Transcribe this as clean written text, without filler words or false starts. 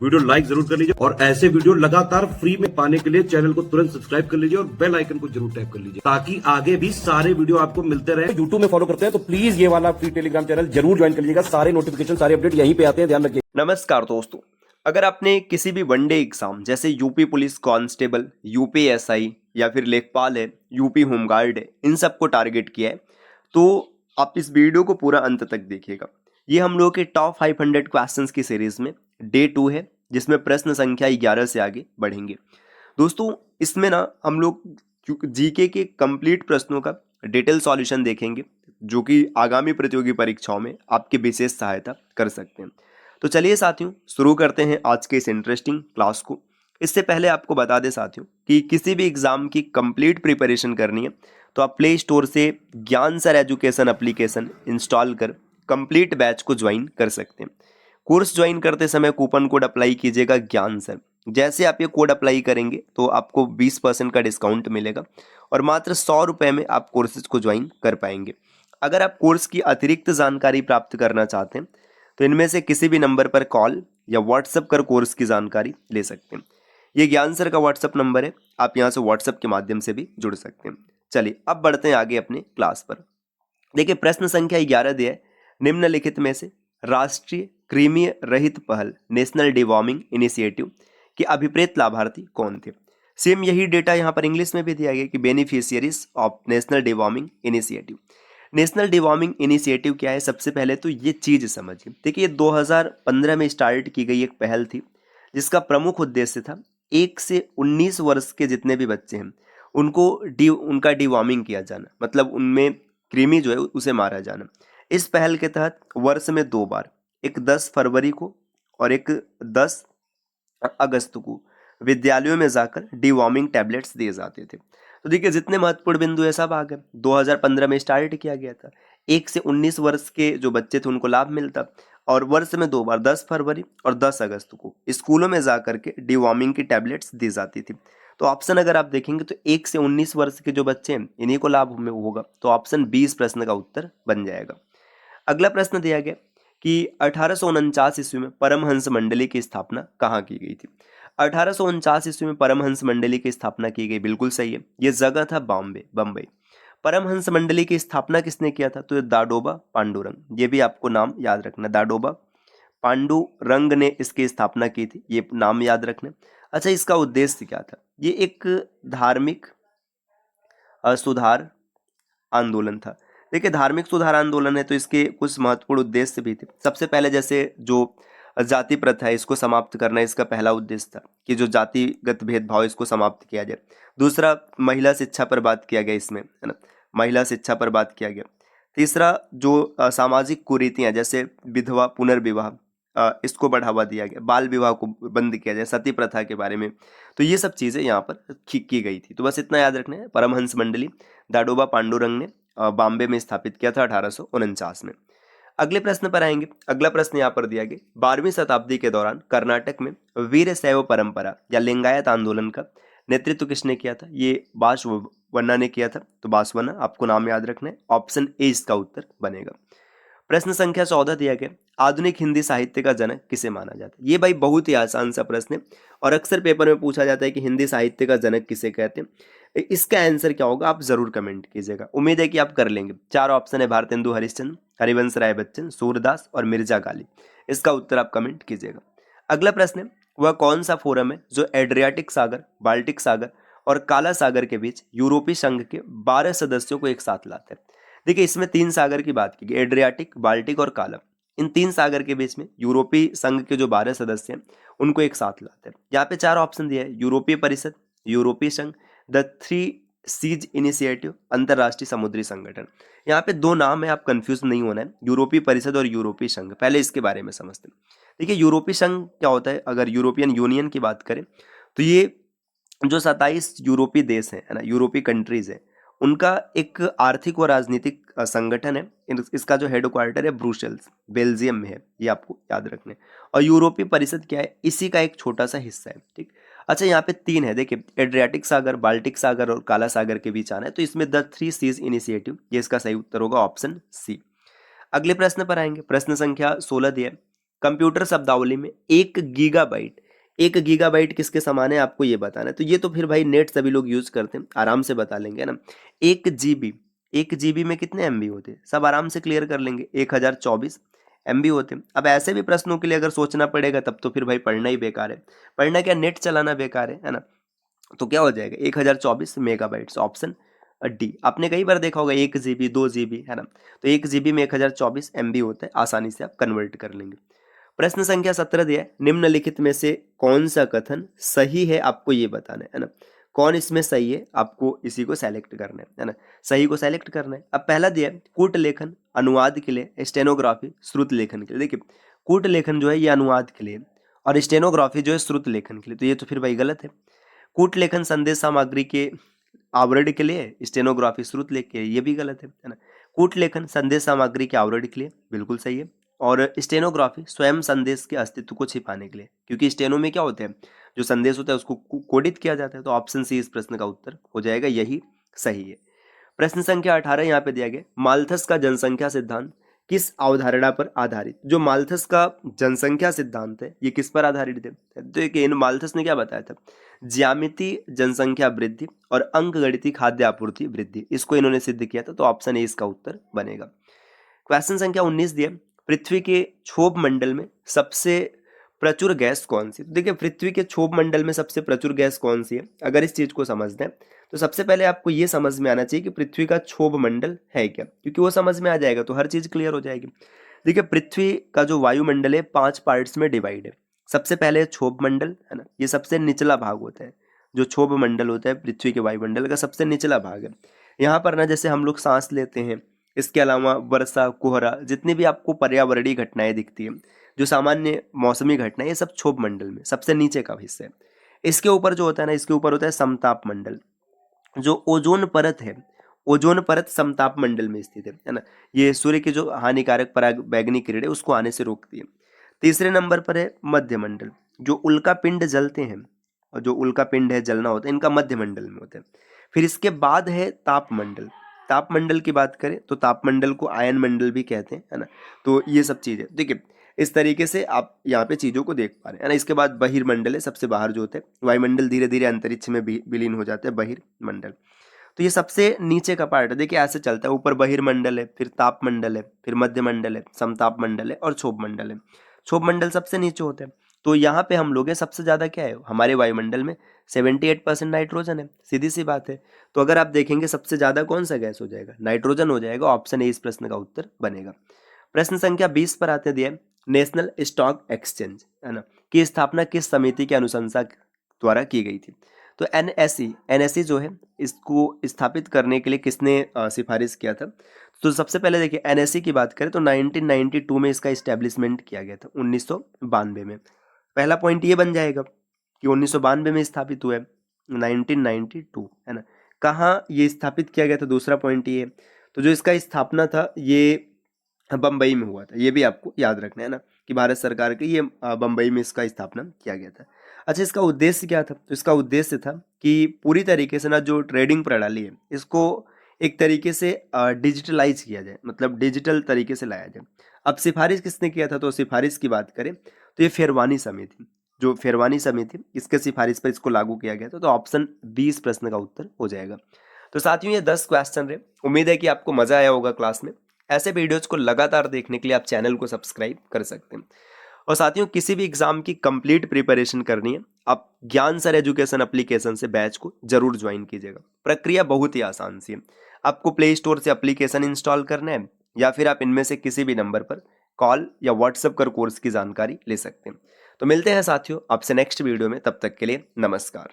Video like जरूर कर लीजिए और ऐसे वीडियो लगातार फ्री में पाने के लिए चैनल को तुरंत सब्सक्राइब कर लीजिए और बेल आइकन को जरूर टैप कर लीजिए ताकि आगे भी सारे वीडियो आपको मिलते रहे। यूट्यूब में फॉलो करते हैं तो प्लीज ये वाला फ्री टेलीग्राम चैनल जरूर ज्वाइन कर लीजिएगा। सारे नोटिफिकेशन सारे अपडेट यहीं पे आते हैं, ध्यान रखिए। नमस्कार दोस्तों, अगर आपने किसी भी वनडे एग्जाम जैसे UP police constable, UP SI या फिर लेखपाल है, यूपी होमगार्ड है, इन सबको टारगेट किया है तो आप इस वीडियो को पूरा अंत तक देखिएगा। ये हम लोग के टॉप 500 क्वेश्चंस की सीरीज में डे 2 है, जिसमें प्रश्न संख्या 11 से आगे बढ़ेंगे। दोस्तों इसमें ना हम लोग जीके के कंप्लीट प्रश्नों का डिटेल सॉल्यूशन देखेंगे, जो कि आगामी प्रतियोगी परीक्षाओं में आपकी विशेष सहायता कर सकते हैं। तो चलिए साथियों, शुरू करते हैं आज के इस इंटरेस्टिंग क्लास को। इससे पहले आपको बता दें साथियों कि किसी भी एग्जाम की कंप्लीट प्रिपरेशन करनी है तो आप प्ले स्टोर से ज्ञान सर एजुकेशन एप्लीकेशन इंस्टॉल कर कंप्लीट बैच को ज्वाइन कर सकते हैं। कोर्स ज्वाइन करते समय कूपन कोड अप्लाई कीजिएगा ज्ञान सर। जैसे आप ये कोड अप्लाई करेंगे तो आपको 20% का डिस्काउंट मिलेगा और मात्र 100 रुपये में आप कोर्सेज को ज्वाइन कर पाएंगे। अगर आप कोर्स की अतिरिक्त जानकारी प्राप्त करना चाहते हैं तो इनमें से किसी भी नंबर पर कॉल या व्हाट्सएप कर कोर्स की जानकारी ले सकते हैं। ये ज्ञान सर का व्हाट्सएप नंबर है, आप यहाँ से व्हाट्सएप के माध्यम से भी जुड़ सकते हैं। चलिए अब बढ़ते हैं आगे अपने क्लास पर। देखिए प्रश्न संख्या 11 दिया है, निम्नलिखित में से राष्ट्रीय कृमि रहित पहल नेशनल डिवॉर्मिंग इनिशिएटिव के अभिप्रेत लाभार्थी कौन थे। सेम यही डेटा यहाँ पर इंग्लिश में भी दिया गया कि beneficiaries of national deworming initiative. National deworming initiative क्या है, सबसे पहले तो ये चीज़ समझिए। देखिए 2015 में स्टार्ट की गई एक पहल थी जिसका प्रमुख उद्देश्य था 1 से 19 वर्ष के जितने भी बच्चे हैं उनका डिवॉर्मिंग किया जाना, मतलब उनमें कृमि जो है उसे मारा जाना। इस पहल के तहत वर्ष में 2 बार, एक 10 फरवरी को और एक 10 अगस्त को विद्यालयों में जाकर डिवॉर्मिंग टैबलेट्स दिए जाते थे। तो देखिए जितने महत्वपूर्ण बिंदु है सब आ गए। 2015 में स्टार्ट किया गया था, 1 से 19 वर्ष के जो बच्चे थे उनको लाभ मिलता और वर्ष में 2 बार 10 फरवरी और 10 अगस्त को स्कूलों में जाकर के डिवॉर्मिंग की टैबलेट्स दी जाती थी। तो ऑप्शन अगर आप देखेंगे तो 1 से 19 वर्ष के जो बच्चे हैं इन्हीं को लाभ में होगा, तो ऑप्शन 20 प्रश्न का उत्तर बन जाएगा। अगला प्रश्न दिया गया कि 1849 ईस्वी में परमहंस मंडली की स्थापना कहाँ की गई थी। 1849 ईस्वी में परमहंस मंडली की स्थापना की गई, बिल्कुल सही है। ये जगह था बम्बई। परमहंस मंडली की स्थापना किसने किया था, तो ये दादोबा पांडुरंग। ये भी आपको नाम याद रखना, दादोबा पांडुरंग ने इसकी स्थापना की थी, ये नाम याद रखना। अच्छा, इसका उद्देश्य क्या था, ये एक धार्मिक सुधार आंदोलन था। देखिए धार्मिक सुधार आंदोलन है तो इसके कुछ महत्वपूर्ण उद्देश्य भी थे। सबसे पहले जैसे जो जाति प्रथा है इसको समाप्त करना इसका पहला उद्देश्य था कि जो जातिगत भेदभाव इसको समाप्त किया जाए। दूसरा, महिला शिक्षा पर बात किया गया इसमें, है ना, महिला शिक्षा पर बात किया गया। तीसरा, जो सामाजिक कुरीतियां जैसे विधवा पुनर्विवाह इसको बढ़ावा दिया गया, बाल विवाह को बंद किया जाए, सती प्रथा के बारे में। तो ये सब चीज़ें यहाँ पर की गई थी। तो बस इतना याद रखना है, परमहंस मंडली दादोबा पांडुरंग ने बॉम्बे में स्थापित किया था 1849 में। अगले प्रश्न पर आएंगे। अगला प्रश्न यहाँ पर दिया गया, 12वीं शताब्दी के दौरान कर्नाटक में वीर शैव परंपरा या लिंगायत आंदोलन का नेतृत्व किसने किया था। ये बासवन्ना ने किया था, तो बासवन्ना आपको नाम याद रखना है, ऑप्शन ए इसका उत्तर बनेगा। प्रश्न संख्या 14 दिया गया, आधुनिक हिंदी साहित्य का जनक किसे माना जाता है। ये भाई बहुत ही आसान सा प्रश्न है और अक्सर पेपर में पूछा जाता है कि हिंदी साहित्य का जनक किसे कहते हैं। इसका आंसर क्या होगा आप जरूर कमेंट कीजिएगा, उम्मीद है कि आप कर लेंगे। 4 ऑप्शन है, भारतेंदु हरिश्चंद्र, हरिवंश राय बच्चन, सूरदास और मिर्जा गालिब। इसका उत्तर आप कमेंट कीजिएगा। अगला प्रश्न है, वह कौन सा फोरम है जो एड्रियाटिक सागर, बाल्टिक सागर और काला सागर के बीच यूरोपीय संघ के 12 सदस्यों को एक साथ लाता है। देखिए इसमें 3 सागर की बात की गई, एड्रियाटिक, बाल्टिक और काला। इन 3 सागर के बीच में यूरोपीय संघ के जो 12 सदस्य हैं उनको एक साथ लाते हैं। यहाँ पे 4 ऑप्शन दिया है, यूरोपीय परिषद, यूरोपीय संघ, द 3 सीज इनिशिएटिव, अंतरराष्ट्रीय समुद्री संगठन। यहाँ पे 2 नाम है, आप कंफ्यूज नहीं होना है, यूरोपीय परिषद और यूरोपीय संघ। पहले इसके बारे में समझते हैं। देखिए यूरोपीय संघ क्या होता है, अगर यूरोपियन यूनियन की बात करें तो ये जो 27 यूरोपीय देश हैं, है ना, यूरोपीय कंट्रीज हैं, उनका एक आर्थिक और राजनीतिक संगठन है। इसका जो हेड क्वार्टर है ब्रुसेल्स, बेल्जियम में है, ये आपको याद रखना है। और यूरोपीय परिषद क्या है, इसी का एक छोटा सा हिस्सा है, ठीक। अच्छा यहाँ पे 3 है, देखिए एड्रियाटिक सागर, बाल्टिक सागर और काला सागर के बीच आना है, तो इसमें द 3 सीज इनिशिएटिव, ये इसका सही उत्तर होगा, ऑप्शन सी। अगले प्रश्न पर आएंगे। प्रश्न संख्या 16 दिया, कंप्यूटर शब्दावली में 1 गीगाबाइट किसके समान है आपको ये बताना है। तो ये तो फिर भाई नेट सभी लोग यूज करते हैं, आराम से बता लेंगे ना। 1 GB में कितने MB होते हैं, सब आराम से क्लियर कर लेंगे, 1024 MB होते हैं। अब ऐसे भी प्रश्नों के लिए अगर सोचना पड़ेगा तब तो फिर भाई पढ़ना ही बेकार है, पढ़ना क्या नेट चलाना बेकार है ना। तो क्या हो जाएगा 1024 मेगाबाइट्स, ऑप्शन डी। आपने कई बार देखा होगा 1 GB 2 GB है ना, तो 1 GB में 1024 MB होता है, आसानी से आप कन्वर्ट कर लेंगे। प्रश्न संख्या 17 दिया है, निम्नलिखित में से कौन सा कथन सही है आपको ये बताना है ना। कौन इसमें सही है आपको इसी को सेलेक्ट करना है ना, सही को सेलेक्ट करना है। अब पहला दिया है कूट लेखन अनुवाद के लिए, स्टेनोग्राफी श्रुत लेखन के लिए। देखिए कूट लेखन जो है ये अनुवाद के लिए और स्टेनोग्राफी जो है श्रुत लेखन के लिए, तो ये तो फिर भाई गलत है। कूट लेखन संदेश सामग्री के आवरण के लिए, स्टेनोग्राफी श्रुत लेख के, ये भी गलत है ना। कूट लेखन संदेश सामग्री के आवरण के लिए बिल्कुल सही है, और स्टेनोग्राफी स्वयं संदेश के अस्तित्व को छिपाने के लिए, क्योंकि स्टेनो में क्या होता है जो संदेश होता है उसको कोडित किया जाता है। तो ऑप्शन सी इस प्रश्न का उत्तर हो जाएगा, यही सही है। प्रश्न संख्या 18 यहाँ पे दिया गया, माल्थस का जनसंख्या सिद्धांत किस अवधारणा पर आधारित। जो माल्थस का जनसंख्या सिद्धांत है ये किस पर आधारित है, देखिए इन माल्थस ने क्या बताया था, ज्यामितीय जनसंख्या वृद्धि और अंकगणितीय खाद्य आपूर्ति वृद्धि, इसको इन्होंने सिद्ध किया था। तो ऑप्शन ए इसका उत्तर बनेगा। क्वेश्चन संख्या 19 दिया, पृथ्वी के क्षोभ मंडल में सबसे प्रचुर गैस कौन सी। तो देखिए पृथ्वी के क्षोभ मंडल में सबसे प्रचुर गैस कौन सी है, अगर इस चीज को समझना है तो सबसे पहले आपको ये समझ में आना चाहिए कि पृथ्वी का क्षोभ मंडल है क्या, क्योंकि वो समझ में आ जाएगा तो हर चीज क्लियर हो जाएगी। देखिए पृथ्वी का जो वायुमंडल है 5 पार्ट्स में डिवाइड है। सबसे पहले क्षोभ मंडल है ना, ये सबसे निचला भाग होता है, जो क्षोभ मंडल होता है पृथ्वी के वायुमंडल का सबसे निचला भाग है। यहाँ पर ना जैसे हम लोग सांस लेते हैं, इसके अलावा वर्षा कोहरा जितनी भी आपको पर्यावरणीय घटनाएं दिखती है, जो सामान्य मौसमी घटनाएं, ये सब क्षोभ मंडल में सबसे नीचे का हिस्सा है। इसके ऊपर जो होता है ना, इसके ऊपर होता है समताप मंडल, जो ओजोन परत है, ओजोन परत समताप मंडल में स्थित है ना। ये सूर्य की जो हानिकारक पराबैंगनी किरणें उसको आने से रोकती है। तीसरे नंबर पर है मध्य मंडल, जो उल्का पिंड जलते हैं और जो उल्का पिंड है जलना होता है इनका मध्य मंडल में होता है। फिर इसके बाद है ताप मंडल, ताप मंडल की बात करें तो ताप मंडल को आयन मंडल भी कहते हैं है ना। तो ये सब चीजें देखिए इस तरीके से आप यहाँ पे चीजों को देख पा रहे हैं ना। इसके बाद बहिर्मंडल है, सबसे बाहर जो होता है, वायुमंडल धीरे धीरे अंतरिक्ष में विलीन हो जाता है, बहिर्मंडल। तो ये सबसे नीचे का पार्ट है। देखिए ऐसे चलता है, ऊपर बहिर्मंडल है, फिर ताप मंडल है, फिर मध्य मंडल है, समताप मंडल है और क्षोभ मंडल है। क्षोभ मंडल सबसे नीचे होता है। तो यहाँ पे हम लोग हैं सबसे ज्यादा क्या है हमारे वायुमंडल में 78% नाइट्रोजन है, सीधी सी बात है। तो अगर आप देखेंगे सबसे ज्यादा कौन सा गैस हो जाएगा, नाइट्रोजन हो जाएगा। ऑप्शन ए इस प्रश्न का उत्तर बनेगा। प्रश्न संख्या 20 पर आते दिए, नेशनल स्टॉक एक्सचेंज है ना की स्थापना किस समिति के अनुशंसा द्वारा की गई थी। तो एनएसई जो है इसको स्थापित करने के लिए किसने सिफारिश किया था। तो सबसे पहले देखिए एनएसई की बात करें तो 1992 में इसका इस्टेब्लिशमेंट किया गया था, 1992 में। पहला पॉइंट ये बन जाएगा कि 1992 में स्थापित हुआ है, 1992 है ना। कहाँ ये स्थापित किया गया था, दूसरा पॉइंट ये। तो जो इसका स्थापना था ये बम्बई में हुआ था, ये भी आपको याद रखना है ना कि भारत सरकार के ये बम्बई में इसका स्थापना किया गया था। अच्छा इसका उद्देश्य क्या था, तो इसका उद्देश्य था कि पूरी तरीके से ना जो ट्रेडिंग प्रणाली है इसको एक तरीके से डिजिटलाइज किया जाए, मतलब डिजिटल तरीके से लाया जाए। अब सिफारिश किसने किया था, तो सिफारिश की बात करें तो ये फेरवानी समिति, जो फेरवानी समिति इसके सिफारिश पर इसको लागू किया गया था। तो ऑप्शन 20 प्रश्न का उत्तर हो जाएगा। तो साथियों ये 10 क्वेश्चन रहे, उम्मीद है कि आपको मजा आया होगा क्लास में। ऐसे वीडियोज को लगातार देखने के लिए आप चैनल को सब्सक्राइब कर सकते हैं। और साथियों किसी भी एग्जाम की कंप्लीट प्रिपरेशन करनी है आप ज्ञान सर एजुकेशन एप्लीकेशन से बैच को जरूर ज्वाइन कीजिएगा। प्रक्रिया बहुत ही आसान सी है, आपको प्ले स्टोर से एप्लीकेशन इंस्टॉल करना है या फिर आप इनमें से किसी भी नंबर पर कॉल या व्हाट्सएप कर कोर्स की जानकारी ले सकते हैं। तो मिलते हैं साथियों आपसे नेक्स्ट वीडियो में, तब तक के लिए नमस्कार।